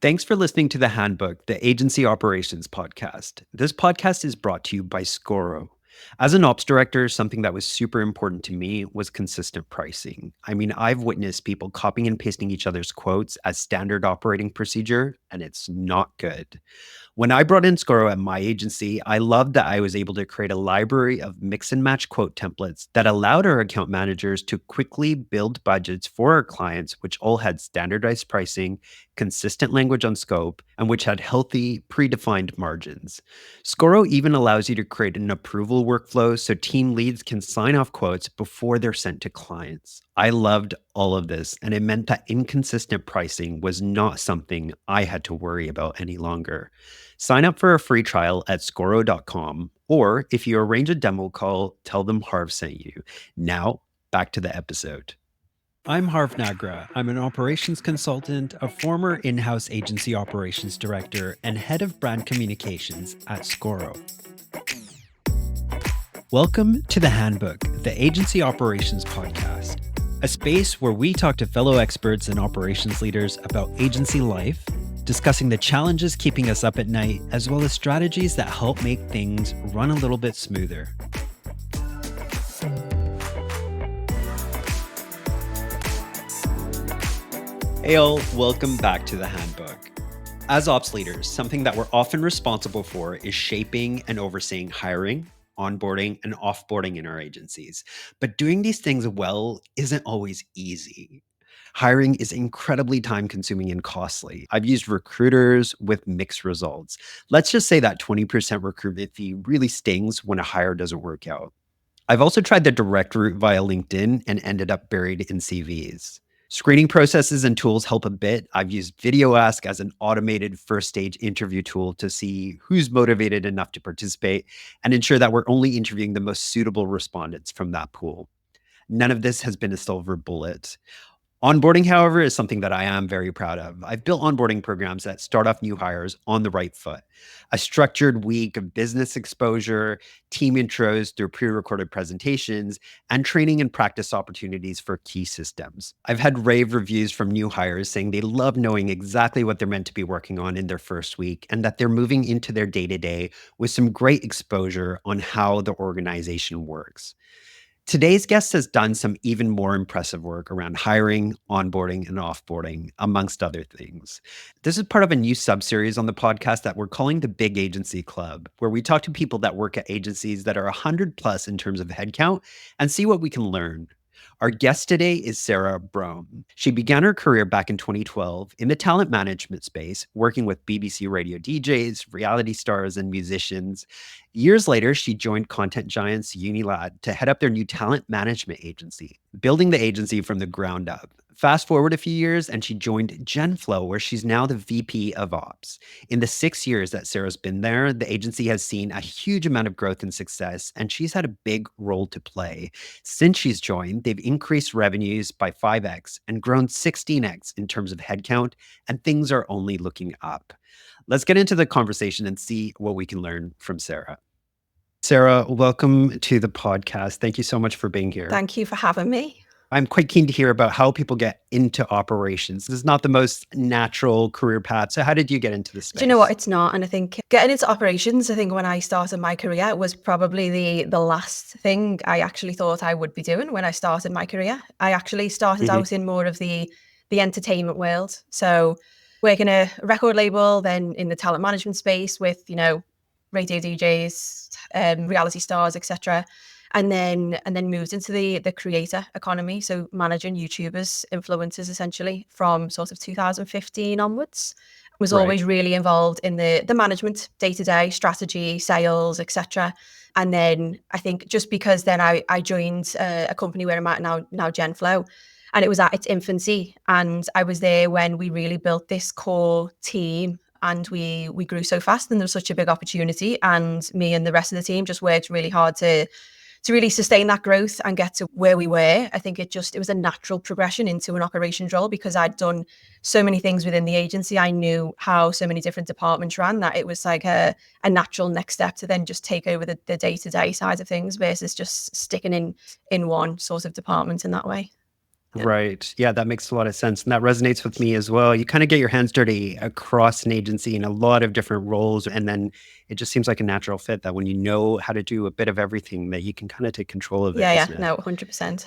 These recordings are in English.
Thanks for listening to The Handbook, the Agency Operations podcast. This podcast is brought to you by Scoro. As an ops director, something that was super important to me was consistent pricing. I've witnessed people copying and pasting each other's quotes as standard operating procedure, and it's not good. When I brought in Scoro at my agency, I loved that I was able to create a library of mix and match quote templates that allowed our account managers to quickly build budgets for our clients, which all had standardized pricing, consistent language on scope, and which had healthy, predefined margins. Scoro even allows you to create an approval workflow so team leads can sign off quotes before they're sent to clients. I loved all of this, and it meant that inconsistent pricing was not something I had to worry about any longer. Sign up for a free trial at Scoro.com, or if you arrange a demo call, tell them Harv sent you. Now, back to the episode. I'm Harv Nagra. I'm an operations consultant, a former in-house agency operations director, and head of brand communications at Scoro. Welcome to The Handbook, the Agency Operations Podcast, a space where we talk to fellow experts and operations leaders about agency life, discussing the challenges keeping us up at night, as well as strategies that help make things run a little bit smoother. Hey all, welcome back to The Handbook. As ops leaders, something that we're often responsible for is shaping and overseeing hiring, onboarding, and offboarding in our agencies. But doing these things well isn't always easy. Hiring is incredibly time-consuming and costly. I've used recruiters with mixed results. Let's just say that 20% recruitment fee really stings when a hire doesn't work out. I've also tried the direct route via LinkedIn and ended up buried in CVs. Screening processes and tools help a bit. I've used Video Ask as an automated first stage interview tool to see who's motivated enough to participate and ensure that we're only interviewing the most suitable respondents from that pool. None of this has been a silver bullet. Onboarding, however, is something that I am very proud of. I've built onboarding programs that start off new hires on the right foot. A structured week of business exposure, team intros through pre-recorded presentations, and training and practice opportunities for key systems. I've had rave reviews from new hires saying they love knowing exactly what they're meant to be working on in their first week and that they're moving into their day-to-day with some great exposure on how the organization works. Today's guest has done some even more impressive work around hiring, onboarding, and offboarding, amongst other things. This is part of a new sub-series on the podcast that we're calling the Big Agency Club, where we talk to people that work at agencies that are 100 plus in terms of headcount and see what we can learn. Our guest today is Sarah Brougham. She began her career back in 2012 in the talent management space, working with BBC radio DJs, reality stars, and musicians. Years later, she joined content giants Unilad to head up their new talent management agency, building the agency from the ground up. Fast forward a few years, and she joined GenFlow, where she's now the VP of Ops. In the 6 years that Sarah's been there, the agency has seen a huge amount of growth and success, and she's had a big role to play. Since she's joined, they've increased revenues by 5x and grown 16x in terms of headcount, and things are only looking up. Let's get into the conversation and see what we can learn from Sarah. Sarah, welcome to the podcast. Thank you so much for being here. Thank you for having me. I'm quite keen to hear about how people get into operations. This is not the most natural career path. So how did you get into this space? Do you know what? It's not. And I think getting into operations, I think when I started my career was probably the last thing I actually thought I would be doing when I started my career. I actually started out in more of the entertainment world. So working a record label, then in the talent management space with, radio DJs, reality stars, etc. And then moved into the creator economy, so managing YouTubers, influencers, essentially from sort of 2015 onwards. Was always really involved in the management, day-to-day strategy, sales, etc. And then I think just because then I joined a company where I'm at now GenFlow, and it was at its infancy, and I was there when we really built this core team. And we grew so fast, and there was such a big opportunity, and me and the rest of the team just worked really hard to really sustain that growth and get to where we were. I think it was a natural progression into an operations role because I'd done so many things within the agency. I knew how so many different departments ran that it was like a natural next step to then just take over the day-to-day side of things versus just sticking in one sort of department in that way. Yeah. Right. Yeah, that makes a lot of sense. And that resonates with me as well. You kind of get your hands dirty across an agency in a lot of different roles. And then it just seems like a natural fit that when you know how to do a bit of everything, that you can kind of take control of it, Yeah, yeah. doesn't it? No, 100%.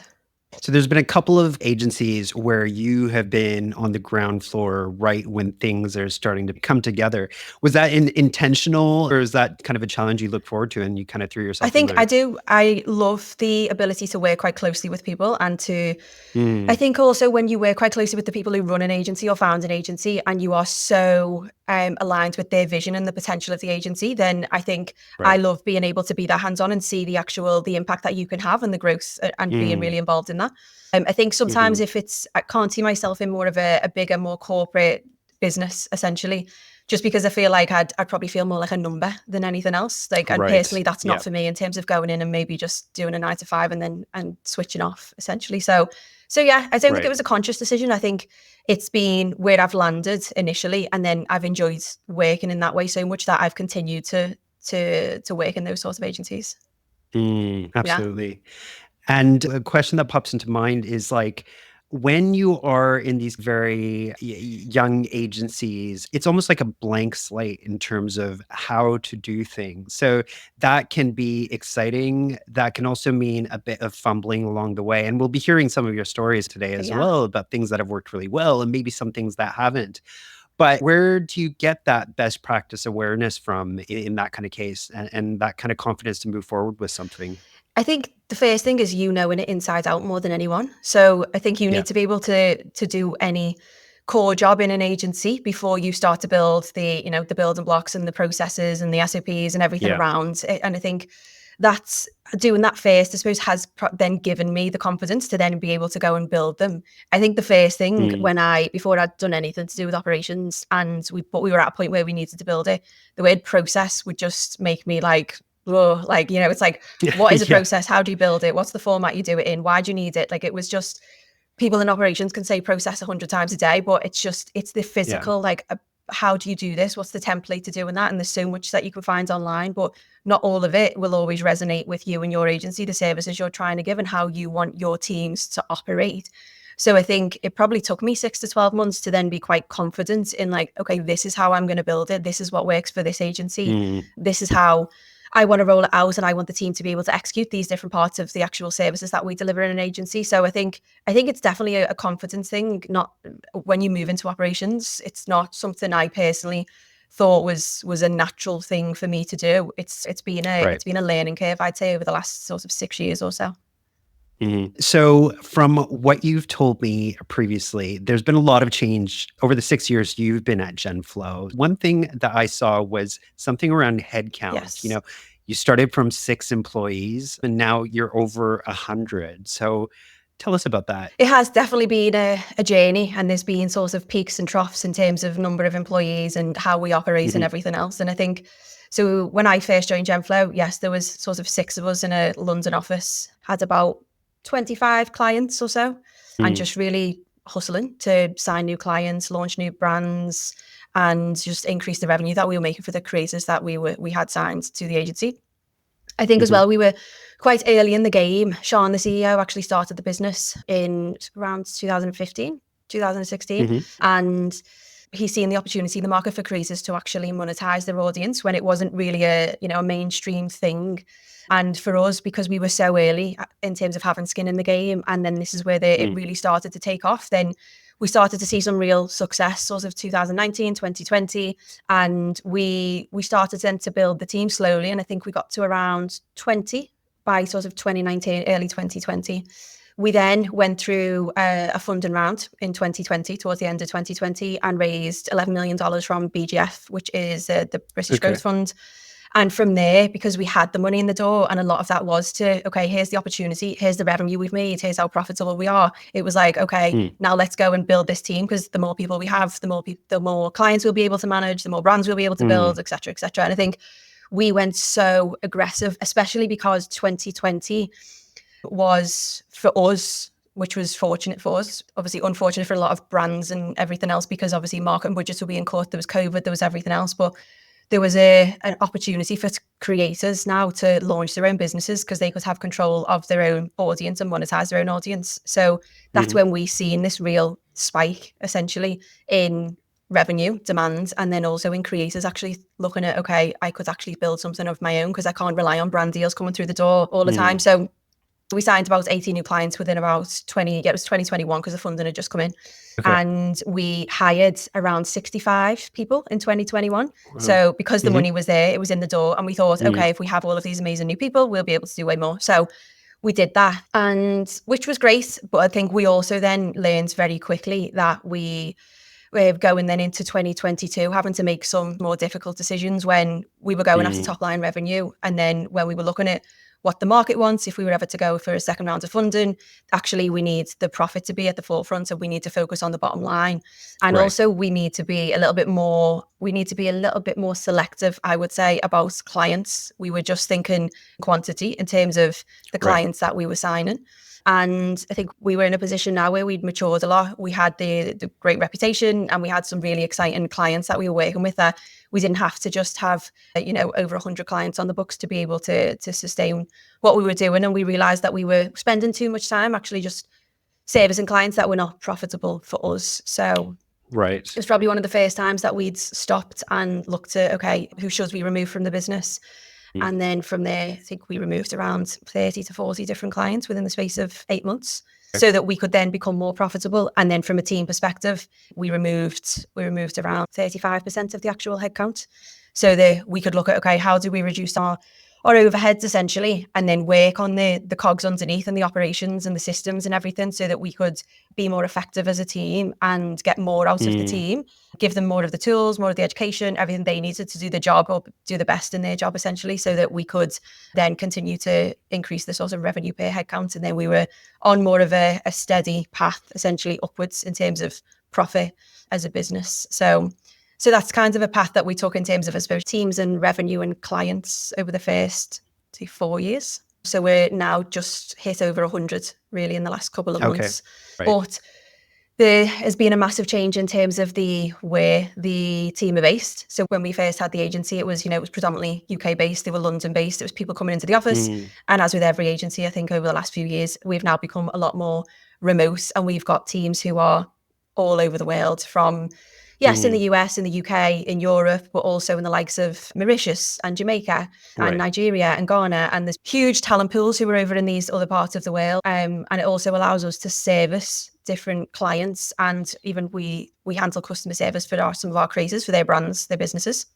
So there's been a couple of agencies where you have been on the ground floor right when things are starting to come together. Was that intentional, or is that kind of a challenge you look forward to and you kind of threw I yourself in think I there? do. I love the ability to work quite closely with people and to I Mm, think also when you work quite closely with the people who run an agency or found an agency and you are so aligned with their vision and the potential of the agency, then I think I right. love being able to be that hands-on and see the impact that you can have and the growth and being Mm, really involved in that. I think sometimes hmm. if it's I can't see myself in more of a bigger, more corporate business essentially. Just because I feel like I'd probably feel more like a number than anything else. Like, and Right. personally, that's not Yeah. for me in terms of going in and maybe just doing a 9 to 5 and then and switching off essentially. So yeah, I don't think it Right. was a conscious decision. I think it's been where I've landed initially, and then I've enjoyed working in that way so much that I've continued to work in those sorts of agencies. Yeah, Absolutely. And a question that pops into mind is like, when you are in these very young agencies, it's almost like a blank slate in terms of how to do things. So that can be exciting. That can also mean a bit of fumbling along the way. And we'll be hearing some of your stories today as yeah. well about things that have worked really well and maybe some things that haven't. But where do you get that best practice awareness from in that kind of case and that kind of confidence to move forward with something? I think the first thing is you knowing it inside out more than anyone. So I think you Yeah. need to be able to do any core job in an agency before you start to build the building blocks and the processes and the SOPs and everything Yeah. around it. And I think that's doing that first, I suppose, has then given me the confidence to then be able to go and build them. I think the first thing Mm. before I'd done anything to do with operations and but we were at a point where we needed to build it, the word process would just make me like, oh, like, it's like, what is a Yeah. process? How do you build it? What's the format you do it in? Why do you need it? Like, it was just people in operations can say process 100 times a day, but it's the Yeah. physical, like, how do you do this? What's the template to doing that? And there's so much that you can find online, but not all of it will always resonate with you and your agency, the services you're trying to give and how you want your teams to operate. So I think it probably took me 6 to 12 months to then be quite confident in like, okay, this is how I'm going to build it. This is what works for this agency. Mm. This is how I want to roll it out, and I want the team to be able to execute these different parts of the actual services that we deliver in an agency. So I think it's definitely a confidence thing. Not when you move into operations, it's not something I personally thought was a natural thing for me to do. Right. It's been a learning curve, I'd say, over the last sort of 6 years or so. So, from what you've told me previously, there's been a lot of change over the 6 years you've been at GenFlow. One thing that I saw was something around headcount. Yes. You started from 6 employees and now you're over 100. So, tell us about that. It has definitely been a journey, and there's been sort of peaks and troughs in terms of number of employees and how we operate and Hmm. everything else. And I think so when I first joined GenFlow, yes, there was sort of six of us in a London office, had about 25 clients or so, and Mm. just really hustling to sign new clients, launch new brands, and just increase the revenue that we were making for the creators that we had signed to the agency. I think as Hmm. well, we were quite early in the game. Sean, the CEO, actually started the business in around 2015, 2016. Hmm. And he's seen the opportunity in the market for creators to actually monetize their audience when it wasn't really a mainstream thing. And for us, because we were so early in terms of having skin in the game, and then this is where it Mm. really started to take off, then we started to see some real success sort of 2019, 2020. And we started then to build the team slowly, and I think we got to around 20 by sort of 2019, early 2020. We then went through a funding round in 2020, towards the end of 2020, and raised $11 million from BGF, which is the British Okay. Growth Fund. And from there, because we had the money in the door, and a lot of that was to, okay, here's the opportunity, here's the revenue we've made, here's how profitable we are. It was like, okay, Mm. now let's go and build this team, because the more people we have, the more clients we'll be able to manage, the more brands we'll be able to build, Mm. et cetera, et cetera. And I think we went so aggressive, especially because 2020 was for us, which was fortunate for us, obviously unfortunate for a lot of brands and everything else, because obviously marketing budgets were being cut, there was COVID, there was everything else. But there was an opportunity for creators now to launch their own businesses because they could have control of their own audience and monetize their own audience. So that's when we seen this real spike essentially in revenue demand, and then also in creators actually looking at, okay, I could actually build something of my own because I can't rely on brand deals coming through the door all the time. So we signed about 80 new clients within about 2021 because the funding had just come in. Okay. And we hired around 65 people in 2021. Wow. So because the money was there, it was in the door, and we thought, okay, if we have all of these amazing new people, we'll be able to do way more. So we did that, and which was great. But I think we also then learned very quickly that we're going then into 2022, having to make some more difficult decisions when we were going after top line revenue. And then when we were looking at what the market wants, if we were ever to go for a second round of funding, actually we need the profit to be at the forefront, and we need to focus on the bottom line. And also we need to be a little bit more selective, I would say, about clients. We were just thinking quantity in terms of the clients that we were signing. And I think we were in a position now where we'd matured a lot. We had the great reputation, and we had some really exciting clients that we were working with that we didn't have to just have, over 100 clients on the books to be able to sustain what we were doing. And we realized that we were spending too much time actually just servicing clients that were not profitable for us. So it was probably one of the first times that we'd stopped and looked at, okay, who should we remove from the business? And then from there, I think we removed around 30 to 40 different clients within the space of 8 months so that we could then become more profitable. And then from a team perspective, we removed around 35% of the actual headcount so that we could look at, okay, how do we reduce our overheads essentially, and then work on the cogs underneath and the operations and the systems and everything so that we could be more effective as a team and get more out of the team, give them more of the tools, more of the education, everything they needed to do the job or do the best in their job essentially, so that we could then continue to increase the sort of revenue per headcount. And then we were on more of a steady path essentially upwards in terms of profit as a business. So that's kind of a path that we took in terms of, I suppose, teams and revenue and clients over the first 4 years. So we're now just hit over 100 really in the last couple of months. But there has been a massive change in terms of where the team are based. So when we first had the agency, it was predominantly UK based. They were London based. It was people coming into the office. And as with every agency, I think over the last few years, we've now become a lot more remote, and we've got teams who are all over the world from in the US, in the UK, in Europe, but also in the likes of Mauritius and Jamaica and Nigeria and Ghana. And there's huge talent pools who are over in these other parts of the world. And it also allows us to service different clients. And even we handle customer service for some of our creators, for their brands, their businesses.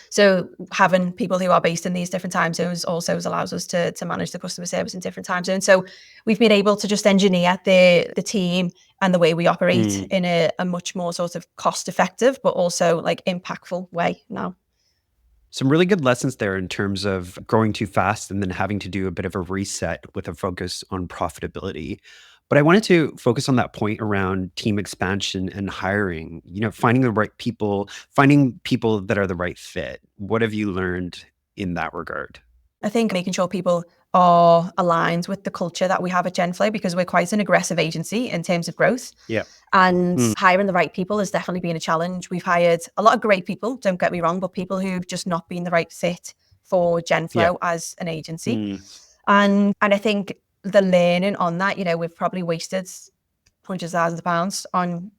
So having people who are based in these different time zones also allows us to manage the customer service in different time zones. So we've been able to just engineer the team and the way we operate in a much more sort of cost effective, but also like impactful way now. Some really good lessons there in terms of growing too fast and then having to do a bit of a reset with a focus on profitability. But I wanted to focus on that point around team expansion and hiring, finding the right people, finding people that are the right fit. What have you learned in that regard? I think making sure people are aligned with the culture that we have at GenFlow, because we're quite an aggressive agency in terms of growth. And hiring the right people has definitely been a challenge. We've hired a lot of great people, don't get me wrong, but people who've just not been the right fit for GenFlow as an agency. And I think the learning on that, we've probably wasted hundreds of thousands of pounds on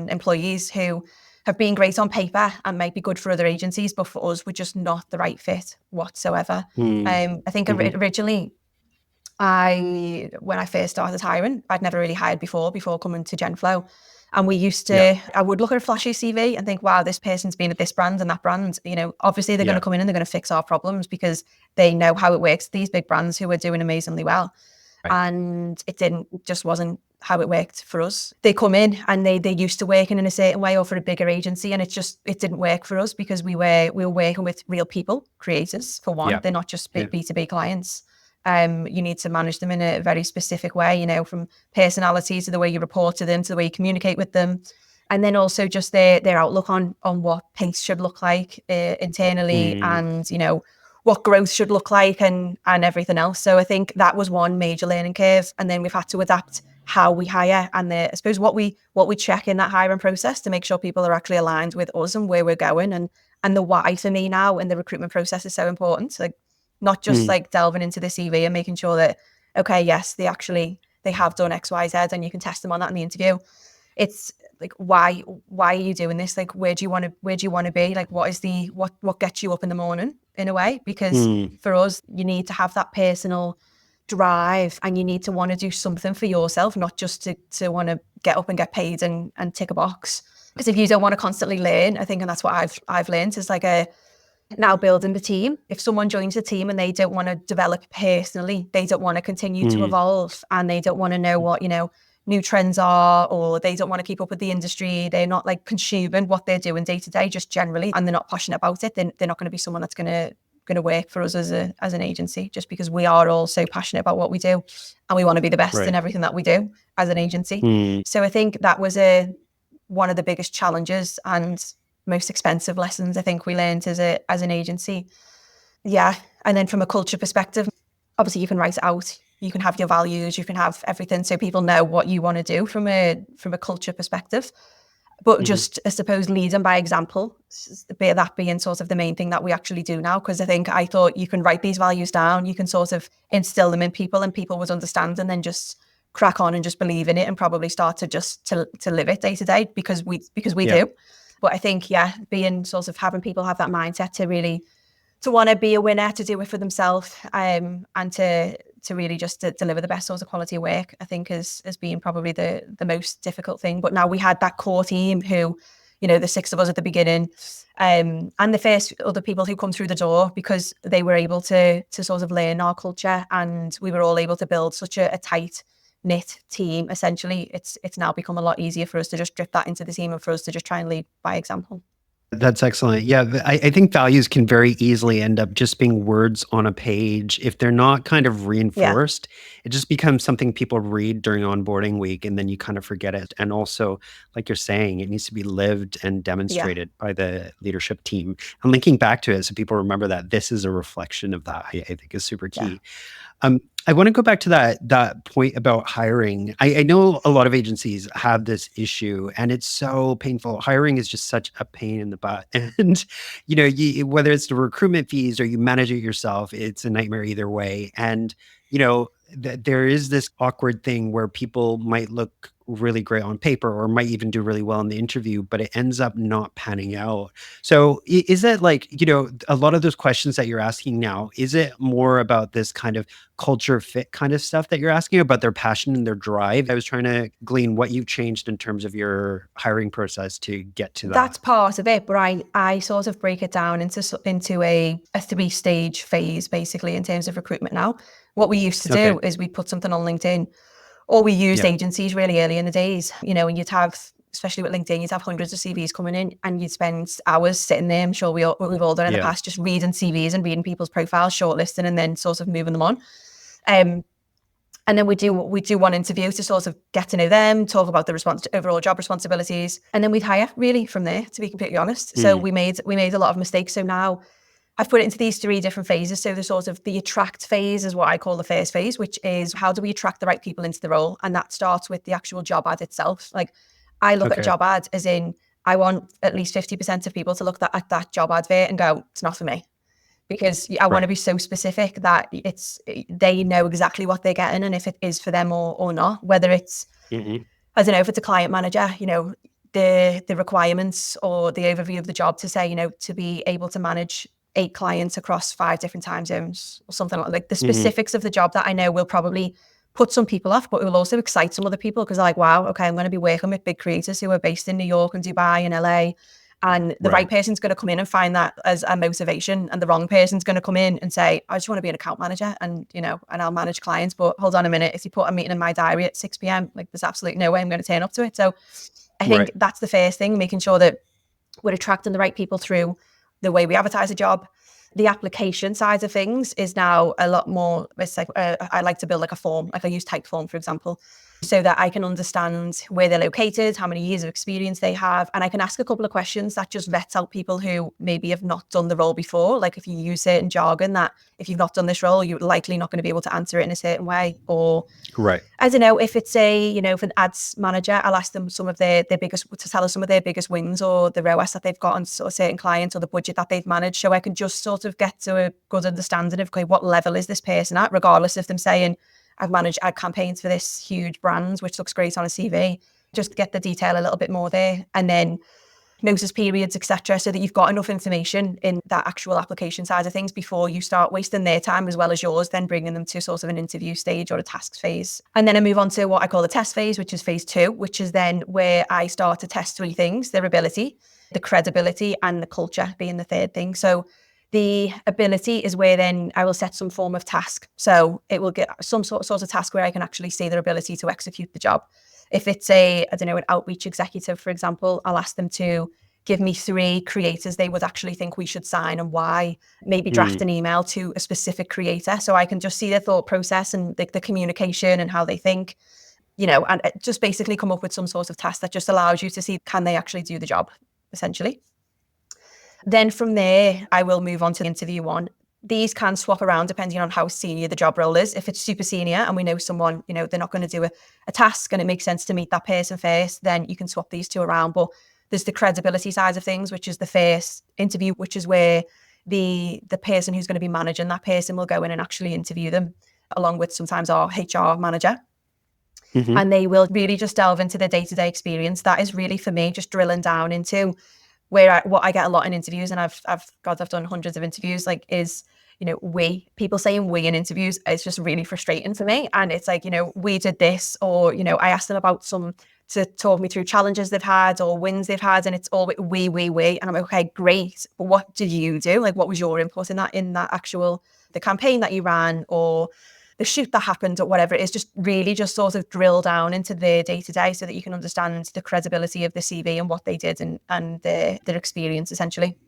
employees who have been great on paper and might be good for other agencies, but for us, we're just not the right fit whatsoever. I think originally, when I first started hiring, I'd never really hired before coming to GenFlow. And we used to, I would look at a flashy CV and think, wow, this person's been at this brand and that brand. Obviously they're going to come in and they're going to fix our problems because they know how it works. These big brands who are doing amazingly well. And it just wasn't how it worked for us. They come in and they used to working in a certain way or for a bigger agency, and it didn't work for us because we were working with real people, creators for one. They're not just B2B clients. You need to manage them in a very specific way, from personality to the way you report to them, to the way you communicate with them. And then also just their outlook on what pace should look like internally and, what growth should look like and everything else. So I think that was one major learning curve. And then we've had to adapt how we hire and I suppose what we check in that hiring process to make sure people are actually aligned with us and where we're going and And the why for me now in the recruitment process is so important. Like, not just Mm. like delving into the CV and making sure that, okay, yes, they have done X, Y, Z, and you can test them on that in the interview. It's like, why are you doing this? Like, where do you want to be? Like, what gets you up in the morning, in a way? Because Mm. for us, you need to have that personal drive, and you need to want to do something for yourself, not just to want to get up and get paid and tick a box. Because if you don't want to constantly learn, I think, and that's what I've learned, is like now building the team. If someone joins the team and they don't want to develop personally, they don't want to continue to Mm. evolve, and they don't want to know what, new trends are, or they don't want to keep up with the industry, they're not like consuming what they're doing day to day, just generally, and they're not passionate about it, then they're not going to be someone that's going to work for us as an agency, just because we are all so passionate about what we do, and we want to be the best in Right. everything that we do as an agency. Mm. So I think that was one of the biggest challenges and most expensive lessons I think we learned as an agency. Yeah. And then from a culture perspective, obviously you can write it out, you can have your values, you can have everything, so people know what you want to do from a culture perspective. But Mhm. just, I suppose, leading by example, that being sort of the main thing that we actually do now. Because I thought you can write these values down, you can sort of instill them in people, and people would understand, and then just crack on and just believe in it, and probably start to just to live it day to day, because we Yeah. do. But I think, yeah, being sort of having people have that mindset to really to want to be a winner, to do it for themselves, and to really just to deliver the best sort of quality of work, I think has been probably the most difficult thing. But now we had that core team who, the six of us at the beginning, and the first other people who come through the door, because they were able to sort of learn our culture, and we were all able to build such a tight knit team. Essentially, it's now become a lot easier for us to just drip that into the team, and for us to just try and lead by example. That's excellent. Yeah, I think values can very easily end up just being words on a page. If they're not kind of Yeah, reinforced, it just becomes something people read during onboarding week and then you kind of forget it. And also, like you're saying, it needs to be lived and yeah, demonstrated by the leadership team. And linking back to it so people remember that this is a reflection of that, I think is super yeah. key. I want to go back to that point about hiring. I know a lot of agencies have this issue, and it's so painful. Hiring is just such a pain in the butt, and whether it's the recruitment fees or you manage it yourself, it's a nightmare either way. And there is this awkward thing where people might look really great on paper or might even do really well in the interview, but it ends up not panning out. So is that like, a lot of those questions that you're asking now, is it more about this kind of culture fit kind of stuff that you're asking about their passion and their drive? I was trying to glean what you've changed in terms of your hiring process to get to that. That's part of it, but I sort of break it down into a 3-stage phase, basically, in terms of recruitment now. What we used to Okay. do is we'd put something on LinkedIn, or we used Yeah. agencies really early in the days, and you'd have, especially with LinkedIn, you'd have hundreds of CVs coming in, and you'd spend hours sitting there. I'm sure we've all done in the Yeah. past, just reading CVs and reading people's profiles, shortlisting, and then sort of moving them on. Um, and then we do one interview to sort of get to know them, talk about the overall job responsibilities, and then we'd hire really from there, to be completely honest. So Mm. we made a lot of mistakes. So now I've put it into these 3 different phases. So the sort of the attract phase is what I call the first phase, which is how do we attract the right people into the role? And that starts with the actual job ad itself. Like, I look at a Okay. job ad as in, I want at least 50% of people to look at that job advert and go, it's not for me. Because I want to Right. be so specific that they know exactly what they're getting, and if it is for them or not. Whether it's, Hmm. I don't know, if it's a client manager, the requirements or the overview of the job to say, to be able to manage 8 clients across 5 different time zones, or something like the Hmm. specifics of the job that I know will probably put some people off, but it will also excite some other people, because they're like, wow, okay, I'm going to be working with big creators who are based in New York and Dubai and LA. And the right Right. person's going to come in and find that as a motivation, and the wrong person's going to come in and say, I just want to be an account manager, and and I'll manage clients. But hold on a minute, if you put a meeting in my diary at 6 p.m., like, there's absolutely no way I'm going to turn up to it. So I think Right. that's the first thing, making sure that we're attracting the right people through the way we advertise a job. The application side of things is now a lot more, it's like, I like to build like a form, like I use Typeform, for example. so that I can understand where they're located, how many years of experience they have. And I can ask a couple of questions that just vets out people who maybe have not done the role before. Like if you use certain jargon that if you've not done this role, you're likely not going to be able to answer it in a certain way. Or Right. I don't know, if it's if an ads manager, I'll ask them some of their biggest, to tell us some of their biggest wins or the ROAS that they've got on sort of certain clients or the budget that they've managed. So I can just sort of get to a good understanding of, okay, what level is this person at, regardless of them saying, I've managed ad campaigns for this huge brand, which looks great on a CV. Just get the detail a little bit more there. And then notice periods, etc., so that you've got enough information in that actual application side of things before you start wasting their time as well as yours, then bringing them to sort of an interview stage or a task phase. And then I move on to what I call the test phase, which is phase 2, which is then where I start to test 3 things: their ability, the credibility, and the culture being the third thing. So the ability is where then I will set some form of task. So it will get some sort of task where I can actually see their ability to execute the job. If it's an outreach executive, for example, I'll ask them to give me 3 creators they would actually think we should sign and why. Maybe draft an email to a specific creator so I can just see their thought process and the communication and how they think, and just basically come up with some sort of task that just allows you to see, can they actually do the job, essentially. Then from there, I will move on to interview 1. These can swap around depending on how senior the job role is. If it's super senior and we know someone, they're not going to do a task and it makes sense to meet that person first, then you can swap these 2 around. But there's the credibility side of things, which is the first interview, which is where the person who's going to be managing that person will go in and actually interview them, along with sometimes our HR manager. Mm-hmm. And they will really just delve into their day-to-day experience. That is really, for me, just drilling down into what I get a lot in interviews, and I've done hundreds of interviews, like, is, people saying we in interviews is just really frustrating for me. And it's like, we did this, or, I asked them about to talk me through challenges they've had or wins they've had, and it's all we. And I'm like, okay, great. But what did you do? Like, what was your input in that actual, the campaign that you ran or the shoot that happened or whatever it is? Just really just sort of drill down into their day-to-day so that you can understand the credibility of the CV and what they did and their experience, essentially.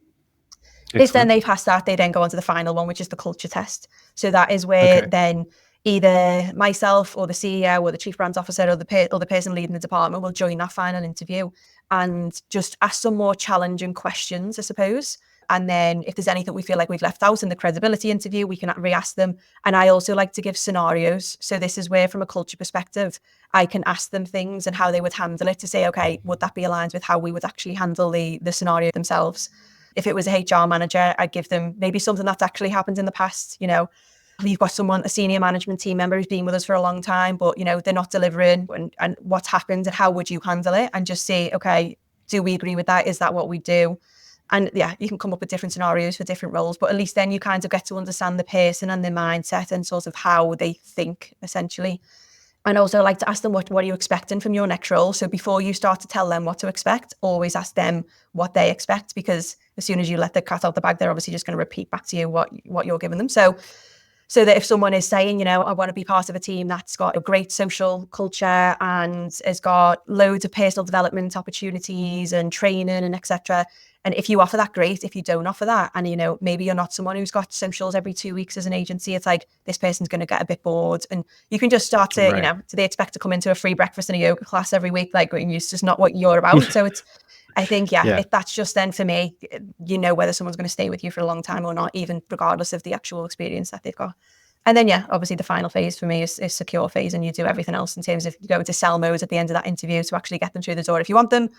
Excellent. If then they pass that, they then go on to the final one, which is the culture test. So that is where then either myself or the CEO or the chief brand officer or the person leading the department will join that final interview and just ask some more challenging questions, I suppose. And then if there's anything we feel like we've left out in the credibility interview, we can re-ask them. And I also like to give scenarios. So this is where, from a culture perspective, I can ask them things and how they would handle it, to say, okay, would that be aligned with how we would actually handle the scenario themselves? If it was a HR manager, I'd give them maybe something that's actually happened in the past. You've got a senior management team member who's been with us for a long time, but, they're not delivering, and what's happened and how would you handle it? And just say, okay, do we agree with that? Is that what we do? And yeah, you can come up with different scenarios for different roles, but at least then you kind of get to understand the person and their mindset and sort of how they think, essentially. And also, I like to ask them, what are you expecting from your next role? So before you start to tell them what to expect, always ask them what they expect, because as soon as you let the cat out the bag, they're obviously just going to repeat back to you what you're giving them. So that if someone is saying, I want to be part of a team that's got a great social culture and has got loads of personal development opportunities and training and etc. And if you offer that, great. If you don't offer that, and maybe you're not someone who's got socials every 2 weeks as an agency, it's like, this person's going to get a bit bored. And you can just start to, do they expect to come into a free breakfast and a yoga class every week? Like, it's just not what you're about. So I think, if that's just then, for me, whether someone's going to stay with you for a long time or not, even regardless of the actual experience that they've got. And then, obviously the final phase for me is secure phase, and you do everything else in terms of you go into sell mode at the end of that interview to actually get them through the door if you want them,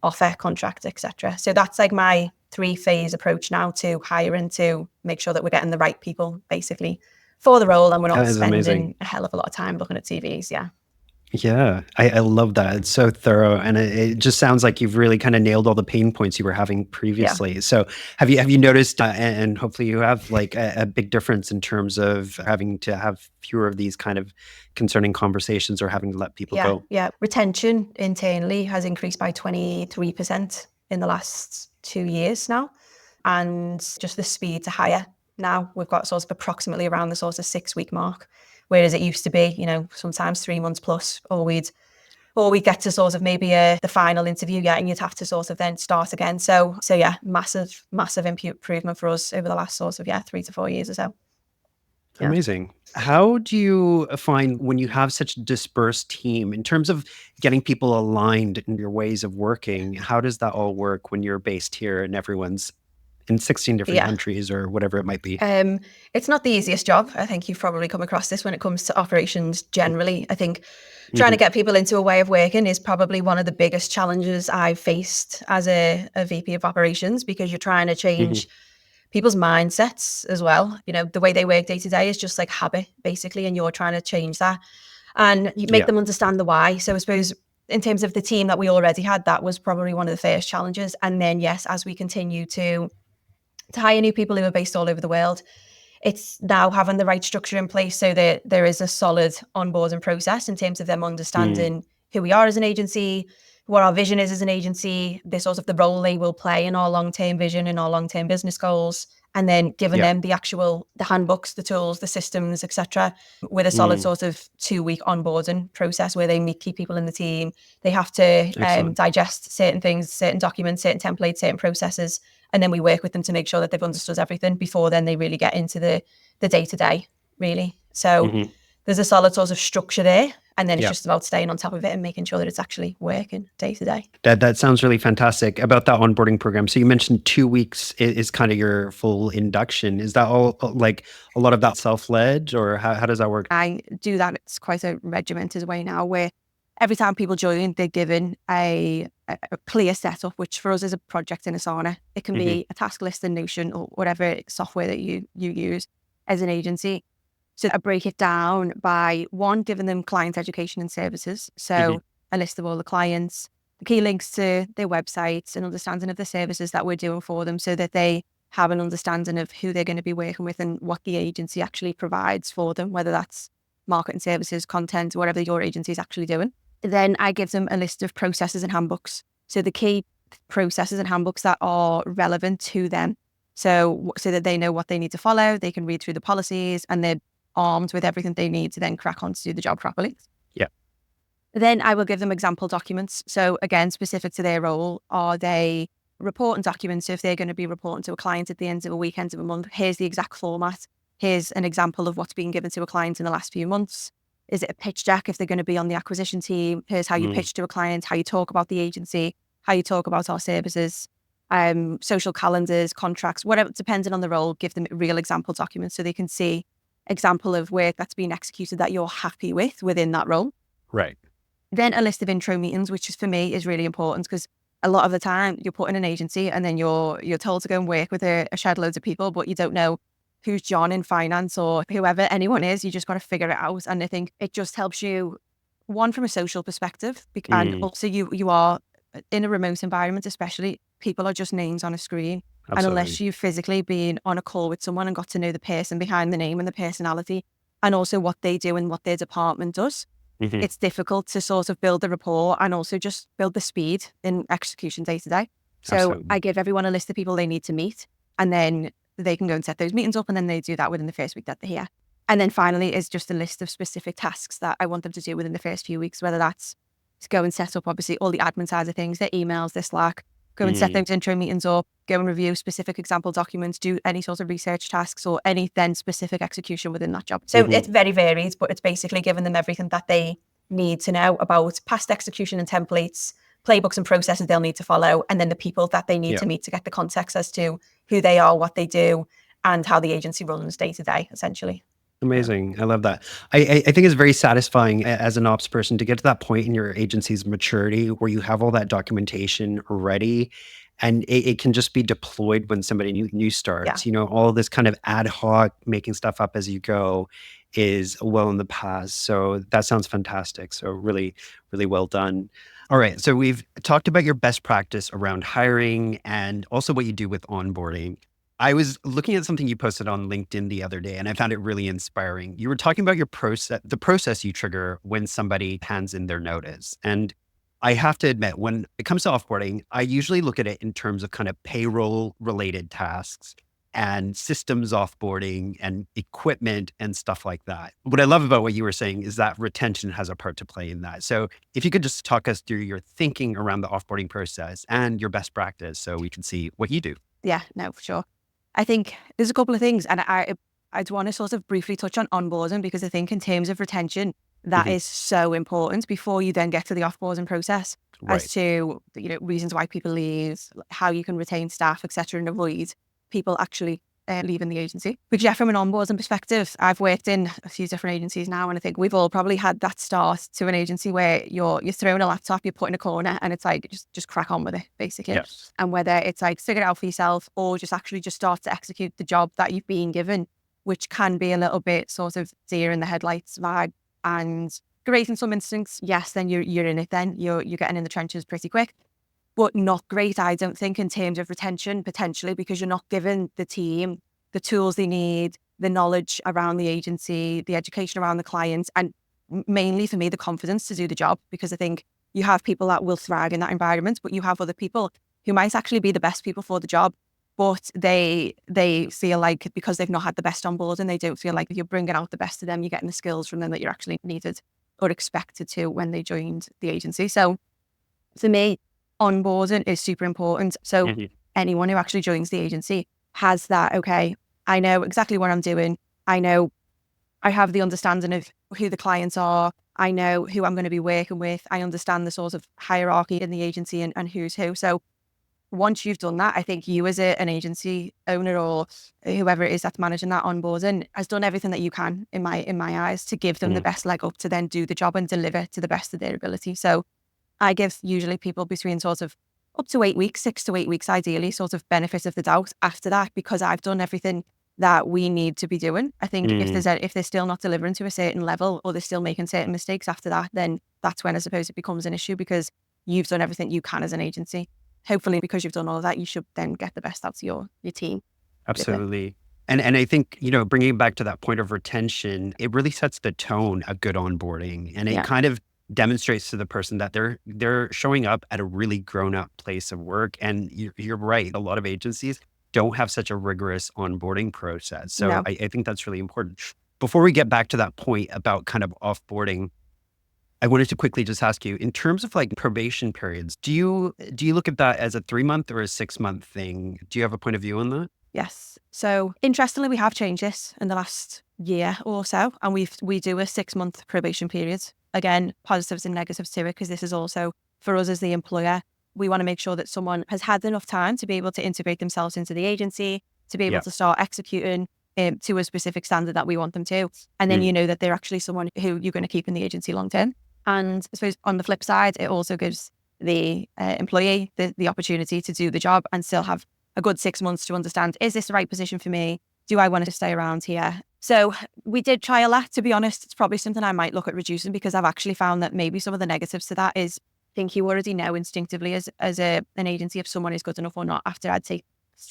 offer, contract, etc. So that's like my 3-phase approach now to hiring, to make sure that we're getting the right people basically for the role, and we're not spending a hell of a lot of time looking at CVs. Yeah, I love that. It's so thorough, and it just sounds like you've really kind of nailed all the pain points you were having previously. So have you noticed, and hopefully you have, like a big difference in terms of having to have fewer of these kind of concerning conversations or having to let people go? Yeah. Retention internally has increased by 23% in the last 2 years now. And just the speed to hire now, we've got sort of approximately around the sort of 6-week mark. Whereas it used to be, sometimes 3 months plus, or we'd get to sort of maybe the final interview, and you'd have to sort of then start again. So yeah, massive improvement for us over the last sort of 3 to 4 years or so. Yeah. Amazing. How do you find when you have such a dispersed team in terms of getting people aligned in your ways of working? How does that all work when you're based here and everyone's in 16 different Yeah. countries or whatever it might be? It's not the easiest job. I think you've probably come across this when it comes to operations generally. I think trying to Mm-hmm. get people into a way of working is probably one of the biggest challenges I've faced as a VP of operations, because you're trying to Mm-hmm. change people's mindsets as well. You know, the way they work day to day is just like habit, basically, and you're trying to change that and you make Yeah. them understand the why. So I suppose in terms of the team that we already had, that was probably one of the first challenges. And then, yes, as we continue to hire new people who are based all over the world, it's now having the right structure in place so that there is a solid onboarding process in terms of them Mm. understanding who we are as an agency, what our vision is as an agency, the sort of the role they will play in our long-term vision and our long-term business goals, and then giving Yeah. them the handbooks, the tools, the systems, etc., with a solid Mm. sort of 2-week onboarding process where they meet key people in the team. They have to Excellent. digest certain things, certain documents, certain templates, certain processes, and then we work with them to make sure that they've understood everything before then they really get into the day to day, really. So Mm-hmm. there's a solid sort of structure there, and then it's Yeah. just about staying on top of it and making sure that it's actually working day to day. That sounds really fantastic about that onboarding program. So you mentioned 2 weeks is kind of your full induction. Is that all like a lot of that self-led or how does that work? I do that. It's quite a regimented way now where every time people join, they're given a clear setup, which for us is a project in Asana. It can Mm-hmm. be a task list in Notion or whatever software that you use as an agency. So I break it down by one, giving them client education and services. Mm-hmm. So a list of all the clients, the key links to their websites, and understanding of the services that we're doing for them so that they have an understanding of who they're going to be working with and what the agency actually provides for them, whether that's marketing services, content, whatever your agency is actually doing. Then I give them a list of processes and handbooks. So the key processes and handbooks that are relevant to them. So that they know what they need to follow, they can read through the policies, and they're armed with everything they need to then crack on to do the job properly. Yeah. Then I will give them example documents. So again, specific to their role, are they reporting documents? So if they're going to be reporting to a client at the end of a week, end of a month, here's the exact format. Here's an example of what's been given to a client in the last few months. Is it a pitch deck if they're going to be on the acquisition team? Here's how you Mm. pitch to a client, how you talk about the agency, how you talk about our services, social calendars, contracts, whatever, depending on the role, give them real example documents so they can see example of work that's been executed that you're happy with within that role. Right. Then a list of intro meetings, which is for me is really important because a lot of the time you're put in an agency and then you're told to go and work with a shed loads of people, but you don't know who's John in finance or whoever anyone is. You just got to figure it out. And I think it just helps you, one, from a social perspective, and Mm. also you are in a remote environment, especially, people are just names on a screen. And unless Absolutely. you've physically been on a call with someone and got to know the person behind the name and the personality and also what they do and what their department does, Mm-hmm. it's difficult to sort of build the rapport and also just build the speed in execution day to day. So I Absolutely. give everyone a list of people they need to meet, and then they can go and set those meetings up, and then they do that within the first week that they're here. And then finally is just a list of specific tasks that I want them to do within the first few weeks, whether that's to go and set up, obviously, all the admin side of things, their emails, their Slack, go and set Mm. those intro meetings up, go and review specific example documents, do any sort of research tasks or any then specific execution within that job. So Mm-hmm. it's very varied, but it's basically giving them everything that they need to know about past execution and templates, playbooks and processes they'll need to follow, and then the people that they need Yeah. to meet to get the context as to who they are, what they do, and how the agency runs day to day, essentially. Yeah. Amazing. I love that. I think it's very satisfying as an ops person to get to that point in your agency's maturity where you have all that documentation ready and it can just be deployed when somebody new Yeah. starts. All this kind of ad hoc making stuff up as you go is well in the past. So that sounds fantastic. So really, really well done. All right. So we've talked about your best practice around hiring and also what you do with onboarding. I was looking at something you posted on LinkedIn the other day, and I found it really inspiring. You were talking about your process, the process you trigger when somebody hands in their notice. And I have to admit, when it comes to offboarding, I usually look at it in terms of kind of payroll related tasks and systems offboarding and equipment and stuff like that. What I love about what you were saying is that retention has a part to play in that. So if you could just talk us through your thinking around the offboarding process and your best practice so we can see what you do. Yeah, no, for sure. I think there's a couple of things, and I'd want to sort of briefly touch on onboarding, because I think in terms of retention, that Mhm. is so important before you then get to the offboarding process, as Right. to, reasons why people leave, how you can retain staff, etc., and avoid people actually leaving the agency. But yeah, from an onboarding perspective, I've worked in a few different agencies now, and I think we've all probably had that start to an agency where you're throwing a laptop, you're put in a corner, and it's like just crack on with it, basically. Yes. And whether it's like figure it out for yourself, or just start to execute the job that you've been given, which can be a little bit sort of deer in the headlights vibe. And great in some instances, yes, then you're in it. Then you're getting in the trenches pretty quick. But not great, I don't think, in terms of retention, potentially, because you're not giving the team the tools they need, the knowledge around the agency, the education around the clients, and mainly for me, the confidence to do the job. Because I think you have people that will thrive in that environment, but you have other people who might actually be the best people for the job, but they feel like because they've not had the best on board, and they don't feel like you're bringing out the best of them, you're getting the skills from them that you're actually needed or expected to when they joined the agency. So for me, onboarding is super important. So Mhm. anyone who actually joins the agency has that, okay, I know exactly what I'm doing. I know I have the understanding of who the clients are. I know who I'm going to be working with. I understand the sort of hierarchy in the agency, and who's who. So once you've done that, I think you as an agency owner, or whoever it is that's managing that onboarding, has done everything that you can, in my eyes, to give them the Mhm. best leg up to then do the job and deliver to the best of their ability. So I give usually people between sort of up to 8 weeks, 6 to 8 weeks, ideally, sort of benefit of the doubt after that, because I've done everything that we need to be doing. I think if Mm. if they're still not delivering to a certain level, or they're still making certain mistakes after that, then that's when I suppose it becomes an issue, because you've done everything you can as an agency. Hopefully, because you've done all of that, you should then get the best out of your team. Really. Absolutely. And I think, bringing it back to that point of retention, it really sets the tone, a good onboarding. And it Yeah. kind of demonstrates to the person that they're showing up at a really grown up place of work. And you're right. A lot of agencies don't have such a rigorous onboarding process. So No. I think that's really important. Before we get back to that point about kind of offboarding, I wanted to quickly just ask you, in terms of like probation periods, do you look at that as a 3 month or a 6 month thing? Do you have a point of view on that? Yes. So interestingly, we have changed this in the last year or so, and we do a 6 month probation period. Again, positives and negatives to it, because this is also for us as the employer. We want to make sure that someone has had enough time to be able to integrate themselves into the agency, to be able Yeah. to start executing to a specific standard that we want them to. And then Mm. you know that they're actually someone who you're going to keep in the agency long term. And I suppose on the flip side, it also gives the employee the opportunity to do the job and still have a good 6 months to understand, is this the right position for me? Do I want to stay around here? So we did try a lot, to be honest. It's probably something I might look at reducing, because I've actually found that maybe some of the negatives to that is, I think you already know instinctively as an agency if someone is good enough or not after, I'd say,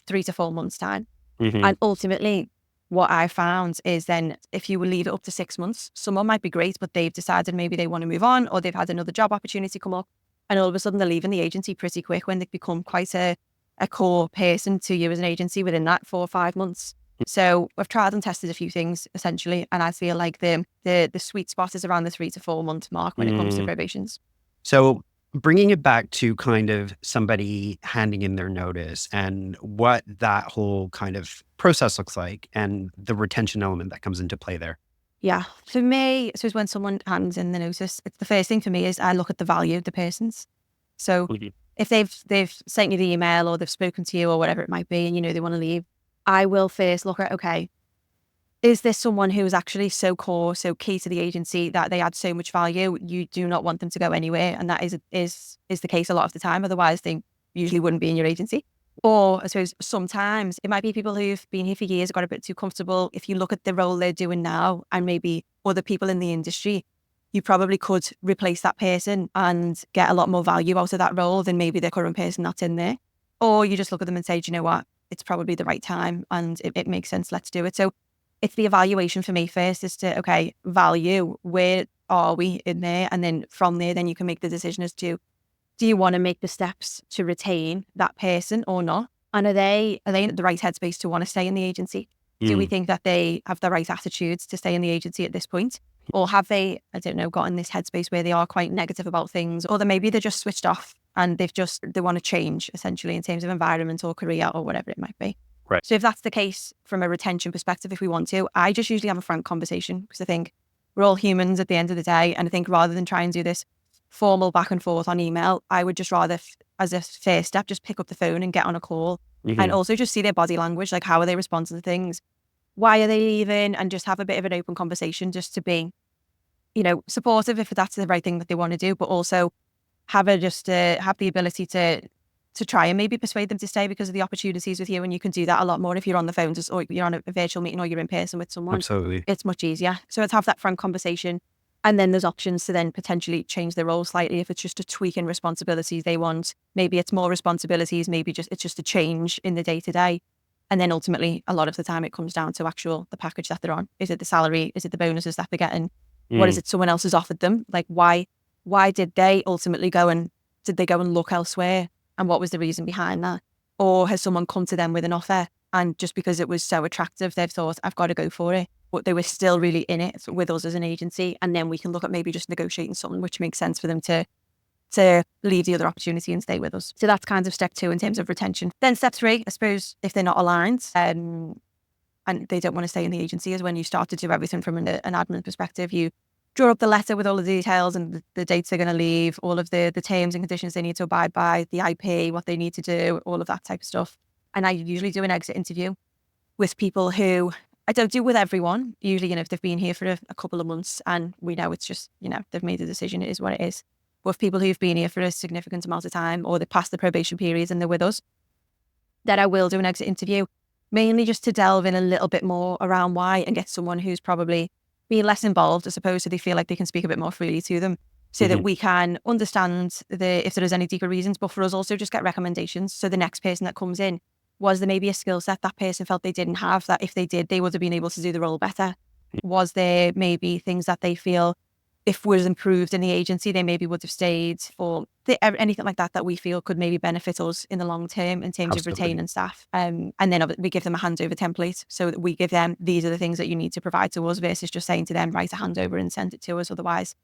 3 to 4 months time. Mhm. And ultimately, what I found is then if you will leave it up to 6 months, someone might be great, but they've decided maybe they want to move on, or they've had another job opportunity come up, and all of a sudden they're leaving the agency pretty quick when they become quite a core person to you as an agency within that 4 or 5 months. So we've tried and tested a few things essentially, and I feel like the sweet spot is around the 3 to 4 month mark when it comes to Mm. probations. So bringing it back to kind of somebody handing in their notice and what that whole kind of process looks like and the retention element that comes into play there. Yeah, for me, I suppose when someone hands in the notice, it's the first thing for me is I look at the value of the person's. So Mhm. if they've sent you the email, or they've spoken to you, or whatever it might be, and you know they want to leave, I will first look at, okay, is this someone who is actually so core, so key to the agency that they add so much value, you do not want them to go anywhere, and that is the case a lot of the time. Otherwise, they usually wouldn't be in your agency. Or I suppose sometimes it might be people who've been here for years, got a bit too comfortable. If you look at the role they're doing now, and maybe other people in the industry, you probably could replace that person and get a lot more value out of that role than maybe the current person that's in there. Or you just look at them and say, do you know what? It's probably the right time, and it makes sense. Let's do it. So it's the evaluation for me first, is to, okay, value, where are we in there? And then from there, then you can make the decision as to, do you want to make the steps to retain that person or not? And are they in the right headspace to want to stay in the agency? Do we Mm. think that they have the right attitudes to stay in the agency at this point? Or have they, I don't know, got in this headspace where they are quite negative about things, or maybe they're just switched off and they want to change essentially in terms of environment or career or whatever it might be. Right. So if that's the case from a retention perspective, if we want to, I just usually have a frank conversation because I think we're all humans at the end of the day. And I think rather than try and do this formal back and forth on email, I would just rather, as a first step, just pick up the phone and get on a call and also just see their body language, like how are they responding to things? Why are they leaving? And just have a bit of an open conversation just to be, supportive if that's the right thing that they want to do, but also have the ability to try and maybe persuade them to stay because of the opportunities with you. And you can do that a lot more if you're on the phone or you're on a virtual meeting or you're in person with someone. Absolutely. It's much easier. So I'd have that frank conversation. And then there's options to then potentially change their role slightly if it's just a tweak in responsibilities they want. Maybe it's more responsibilities, maybe it's just a change in the day-to-day. And then ultimately, a lot of the time it comes down to the package that they're on. Is it the salary? Is it the bonuses that they're getting? What is it someone else has offered them? Like why did they ultimately go and look elsewhere? And what was the reason behind that? Or has someone come to them with an offer and just because it was so attractive, they've thought, I've got to go for it. But they were still really in it with us as an agency. And then we can look at maybe just negotiating something which makes sense for them to leave the other opportunity and stay with us. So that's kind of step 2 in terms of retention. Then step 3, I suppose, if they're not aligned and they don't want to stay in the agency, is when you start to do everything from an admin perspective. You draw up the letter with all of the details and the dates they're going to leave, all of the terms and conditions they need to abide by, the IP, what they need to do, all of that type of stuff. And I usually do an exit interview with people who I don't do with everyone. Usually, if they've been here for a couple of months and we know it's just, they've made the decision, it is what it is. With people who've been here for a significant amount of time or they're past the probation periods and they're with us, that I will do an exit interview, mainly just to delve in a little bit more around why and get someone who's probably being less involved as opposed to they feel like they can speak a bit more freely to them so that we can understand if there is any deeper reasons, but for us also just get recommendations. So the next person that comes in, was there maybe a skill set that person felt they didn't have that if they did, they would have been able to do the role better? Was there maybe things that they feel if was improved in the agency, they maybe would have stayed, or anything like that we feel could maybe benefit us in the long term in terms of retaining staff. And then we give them a handover template so that we give them, these are the things that you need to provide to us versus just saying to them, write a handover and send it to us. Otherwise,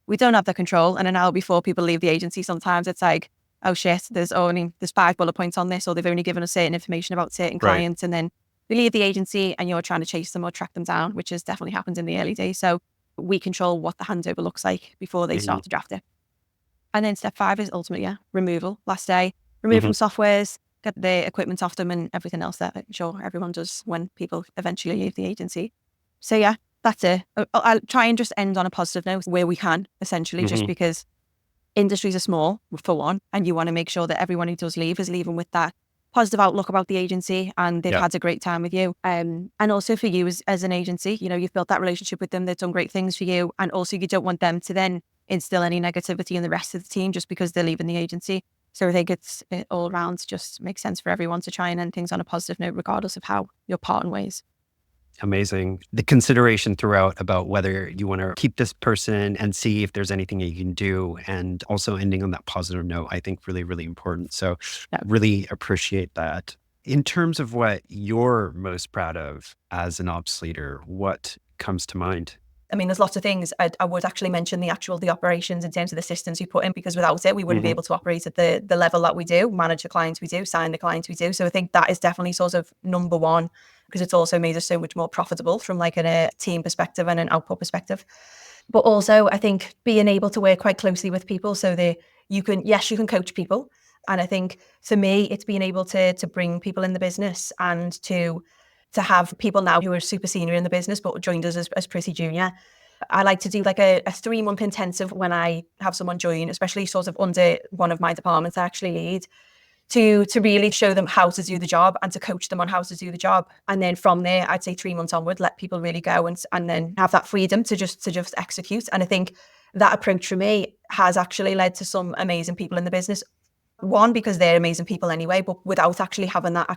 we don't have the control. And an hour before people leave the agency, sometimes it's like, oh shit, there's 5 bullet points on this, or they've only given us certain information about certain clients. And then they leave the agency and you're trying to chase them or track them down, which has definitely happened in the early days. So we control what the handover looks like before they start to draft it. And then step 5 is ultimately, removal. Last day, remove from softwares, get the equipment off them and everything else that I'm sure everyone does when people eventually leave the agency. So yeah, that's it. I'll try and just end on a positive note where we can, essentially, just because industries are small, for one, and you want to make sure that everyone who does leave is leaving with that positive outlook about the agency and they've had a great time with you. And also for you as an agency, you've built that relationship with them, they've done great things for you. And also you don't want them to then instill any negativity in the rest of the team just because they're leaving the agency. So I think it all around just makes sense for everyone to try and end things on a positive note, regardless of how you're parting ways. Amazing. The consideration throughout about whether you want to keep this person and see if there's anything that you can do, and also ending on that positive note, I think really, really important. So really appreciate that. In terms of what you're most proud of as an ops leader, what comes to mind? I mean, there's lots of things. I would actually mention the operations in terms of the systems you put in, because without it, we wouldn't be able to operate at the level that we do, manage the clients we do, sign the clients we do. So I think that is definitely sort of number one, because it's also made us so much more profitable from like a team perspective and an output perspective. But also, I think being able to work quite closely with people so that you can coach people. And I think for me, it's being able to bring people in the business and to have people now who are super senior in the business but joined us as pretty junior. I like to do like a 3-month intensive when I have someone join, especially sort of under one of my departments I actually lead, to really show them how to do the job and to coach them on how to do the job. And then from there, I'd say 3 months onward, let people really go and then have that freedom to just execute. And I think that approach for me has actually led to some amazing people in the business. One, because they're amazing people anyway, but without actually having that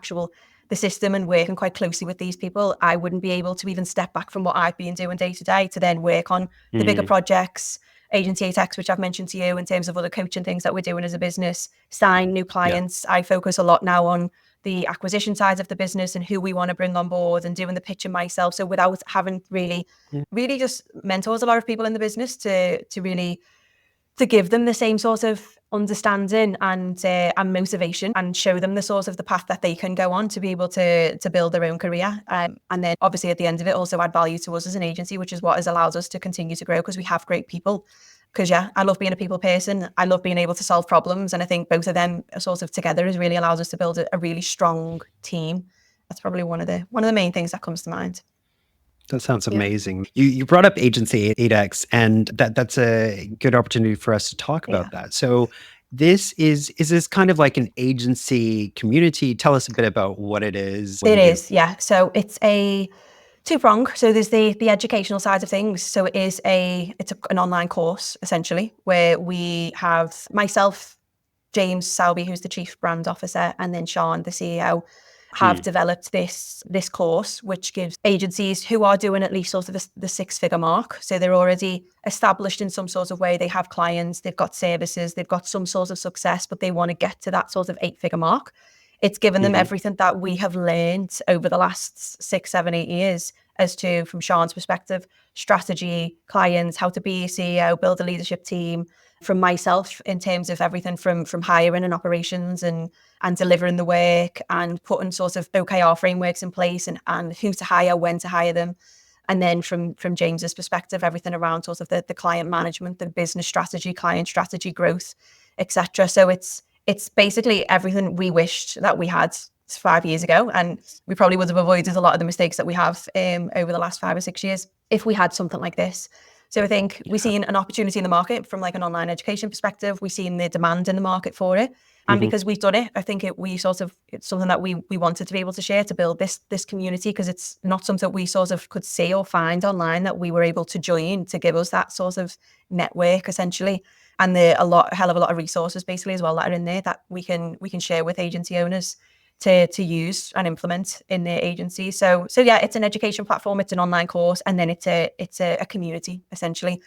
the system and working quite closely with these people, I wouldn't be able to even step back from what I've been doing day to day to then work on the bigger projects, Agency ATEX, which I've mentioned to you in terms of other coaching things that we're doing as a business, sign new clients. I focus a lot now on the acquisition side of the business and who we want to bring on board and doing the pitching myself. So without having really just mentors a lot of people in the business to really to give them the same sort of understanding and motivation, and show them the sort of the path that they can go on to be able to build their own career. And then obviously at the end of it also add value to us as an agency, which is what has allowed us to continue to grow, because we have great people. Because I love being a people person. I love being able to solve problems. And I think both of them sort of together has really allowed us to build a really strong team. That's probably one of the main things that comes to mind. That sounds amazing. You brought up Agency 8X, and that's a good opportunity for us to talk about that. So is this kind of like an agency community? Tell us a bit about what it is. What It you do. is, yeah. So it's a two-prong. So there's the educational side of things. So it's an online course essentially, where we have myself, James Selby, who's the Chief Brand Officer, and then Sean, the CEO, have developed this course, which gives agencies who are doing at least sort of the six-figure mark. So they're already established in some sort of way. They have clients, they've got services, they've got some sort of success, but they want to get to that sort of 8-figure mark. It's given them everything that we have learned over the last 6, 7, 8 years as to, from Sean's perspective, strategy, clients, how to be a CEO, build a leadership team. From myself, in terms of everything from hiring and operations and delivering the work and putting sort of OKR frameworks in place and who to hire, when to hire them. And then from James's perspective, everything around sort of the client management, the business strategy, client strategy, growth, etc. So it's basically everything we wished that we had 5 years ago, and we probably would have avoided a lot of the mistakes that we have over the last 5 or 6 years if we had something like this. So I think we've seen an opportunity in the market from like an online education perspective. We've seen the demand in the market for it. And because we've done it, I think it's something that we wanted to be able to share, to build this community, because it's not something we sort of could see or find online that we were able to join to give us that sort of network essentially. And a hell of a lot of resources basically as well that are in there that we can share with agency owners to use and implement in their agency. So yeah, it's an education platform, it's an online course, and then it's a community essentially.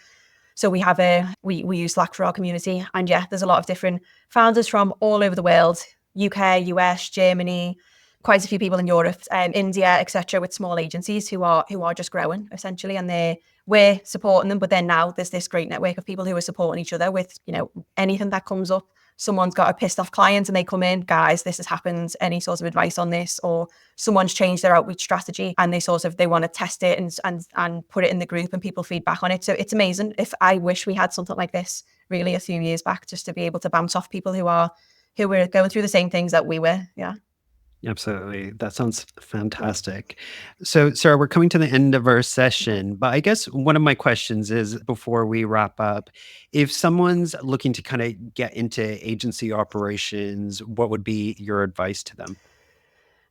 So we have we use Slack for our community, and yeah, there's a lot of different founders from all over the world, UK, US, Germany, quite a few people in Europe, India, etc., with small agencies who are just growing essentially, and we're supporting them. But then now there's this great network of people who are supporting each other with, anything that comes up. Someone's got a pissed off client and they come in, guys, this has happened, any sort of advice on this? Or someone's changed their outreach strategy and they want to test it and put it in the group, and people feedback on it. So it's amazing. I wish we had something like this really a few years back, just to be able to bounce off people who were going through the same things that we were. Yeah. Absolutely. That sounds fantastic. So, Sarah, we're coming to the end of our session, but I guess one of my questions is, before we wrap up, if someone's looking to kind of get into agency operations, what would be your advice to them?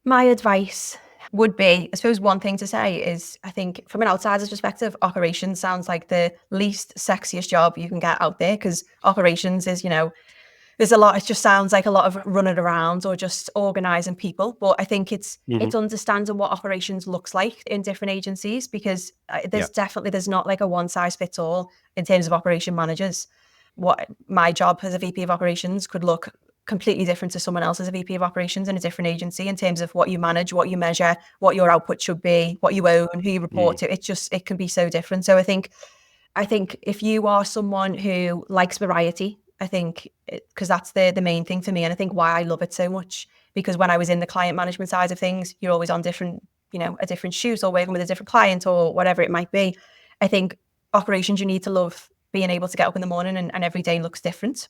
My advice would be, I suppose one thing to say is, I think from an outsider's perspective, operations sounds like the least sexiest job you can get out there, because operations is, there's a lot, it just sounds like a lot of running around or just organizing people. But I think it's understanding what operations looks like in different agencies, because there's not like a one size fits all in terms of operation managers. What my job as a VP of operations could look completely different to someone else as a VP of operations in a different agency, in terms of what you manage, what you measure, what your output should be, what you own, who you report to. It can be so different. So I think if you are someone who likes variety, I think, because that's the main thing for me, and I think why I love it so much, because when I was in the client management side of things, you're always on different, a different shoot, or working with a different client or whatever it might be. I think operations, you need to love being able to get up in the morning and every day looks different.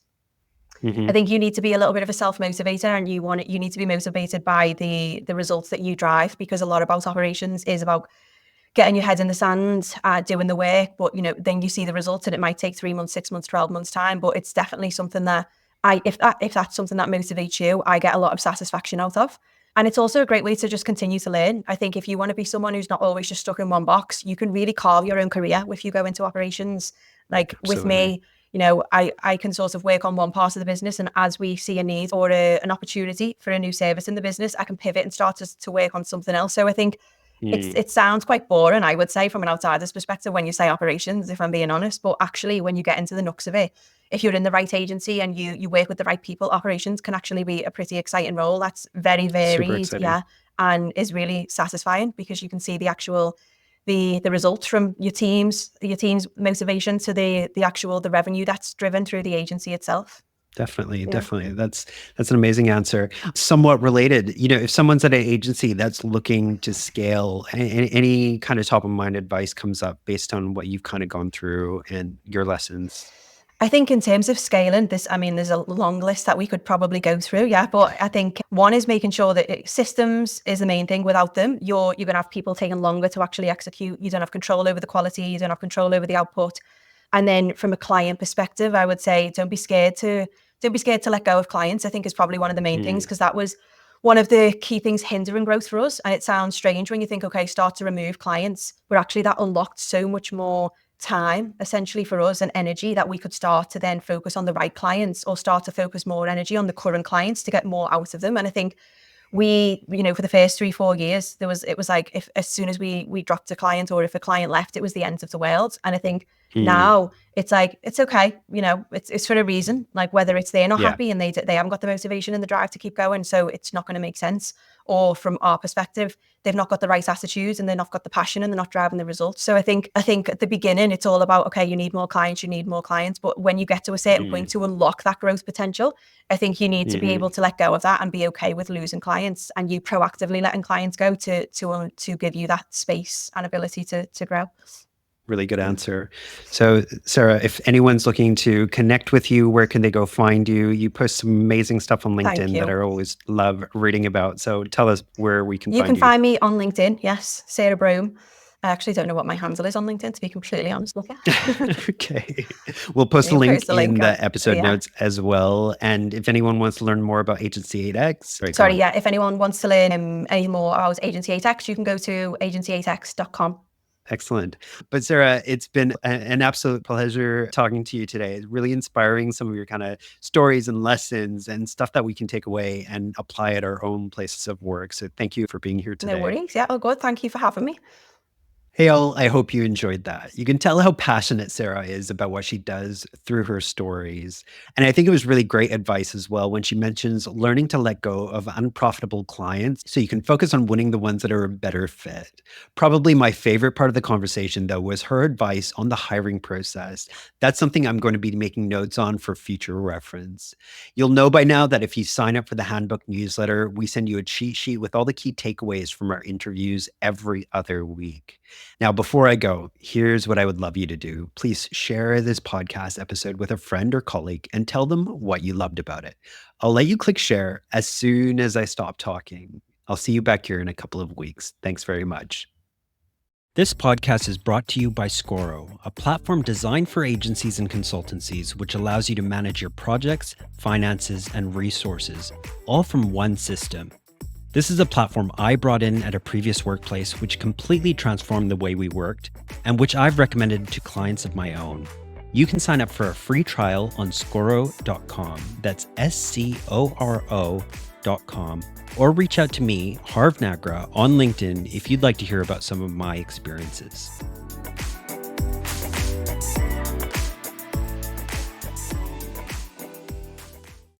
I think you need to be a little bit of a self-motivator, and you need to be motivated by the results that you drive, because a lot about operations is about getting your head in the sand, doing the work, but then you see the results, and it might take 3 months, 6 months, 12 months time. But it's definitely something that if that's something that motivates you, I get a lot of satisfaction out of. And it's also a great way to just continue to learn. I think if you want to be someone who's not always just stuck in one box, you can really carve your own career if you go into operations. Like with me, I can sort of work on one part of the business, and as we see a need or an opportunity for a new service in the business, I can pivot and start to work on something else. So I think it sounds quite boring, I would say, from an outsider's perspective when you say operations, if I'm being honest. But actually, when you get into the nooks of it, if you're in the right agency and you work with the right people, operations can actually be a pretty exciting role. That's very varied, and is really satisfying, because you can see the results from your team's motivation to the revenue that's driven through the agency itself. Definitely, Yeah. definitely. That's an amazing answer. Somewhat related, if someone's at an agency that's looking to scale, any kind of top of mind advice comes up based on what you've kind of gone through and your lessons. I think in terms of scaling this, I mean, there's a long list that we could probably go through. Yeah. But I think one is making sure that systems is the main thing. Without them, you're going to have people taking longer to actually execute. You don't have control over the quality. You don't have control over the output. And then from a client perspective, I would say don't be scared to let go of clients. I think is probably one of the main things, because that was one of the key things hindering growth for us. And it sounds strange when you think, okay, start to remove clients, but actually that unlocked so much more time essentially for us and energy that we could start to then focus on the right clients, or start to focus more energy on the current clients to get more out of them. And I think we, for the first 3-4 years, it was like, if as soon as we dropped a client, or if a client left, it was the end of the world. And I think Hmm. now it's like, it's okay, it's for a reason. Like, whether it's they're not Yeah. happy and they haven't got the motivation and the drive to keep going, so it's not going to make sense. Or from our perspective, they've not got the right attitude and they've not got the passion and they're not driving the results. So I think at the beginning, it's all about, okay, you need more clients, but when you get to a certain Hmm. point to unlock that growth potential, I think you need to be able Hmm. to let go of that and be okay with losing clients, and you proactively letting clients go to give you that space and ability to grow. Really good Yeah. answer. So, Sarah, if anyone's looking to connect with you, where can they go find you? You post some amazing stuff on Thank LinkedIn that you. I always love reading about. So tell us where we can You can find you. find me on LinkedIn. Yes, Sarah Brougham. I actually don't know what my handle is on LinkedIn, to be completely honest with you. Okay. We'll post a You'll link post the in link on. the episode Yeah. notes as well. And if anyone wants to learn more about Agency 8X, sorry, go Sorry. on. Yeah. If anyone wants to learn any more about Agency 8X, you can go to agency8x.com. Excellent. But Sarah, it's been an absolute pleasure talking to you today. It's really inspiring, some of your kind of stories and lessons and stuff that we can take away and apply at our own places of work. So thank you for being here No today. worries. Yeah. Oh, good. Thank you for having me. Hey, all, I hope you enjoyed that. You can tell how passionate Sarah is about what she does through her stories. And I think it was really great advice as well when she mentions learning to let go of unprofitable clients so you can focus on winning the ones that are a better fit. Probably my favorite part of the conversation, though, was her advice on the hiring process. That's something I'm going to be making notes on for future reference. You'll know by now that if you sign up for the Handbook newsletter, we send you a cheat sheet with all the key takeaways from our interviews every other week. Now, before I go, here's what I would love you to do. Please share this podcast episode with a friend or colleague and tell them what you loved about it. I'll let you click share as soon as I stop talking. I'll see you back here in a couple of weeks. Thanks very much. This podcast is brought to you by Scoro, a platform designed for agencies and consultancies, which allows you to manage your projects, finances, and resources, all from one system. This is a platform I brought in at a previous workplace, which completely transformed the way we worked, and which I've recommended to clients of my own. You can sign up for a free trial on Scoro.com. That's SCORO.com. Or reach out to me, Harv Nagra, on LinkedIn if you'd like to hear about some of my experiences.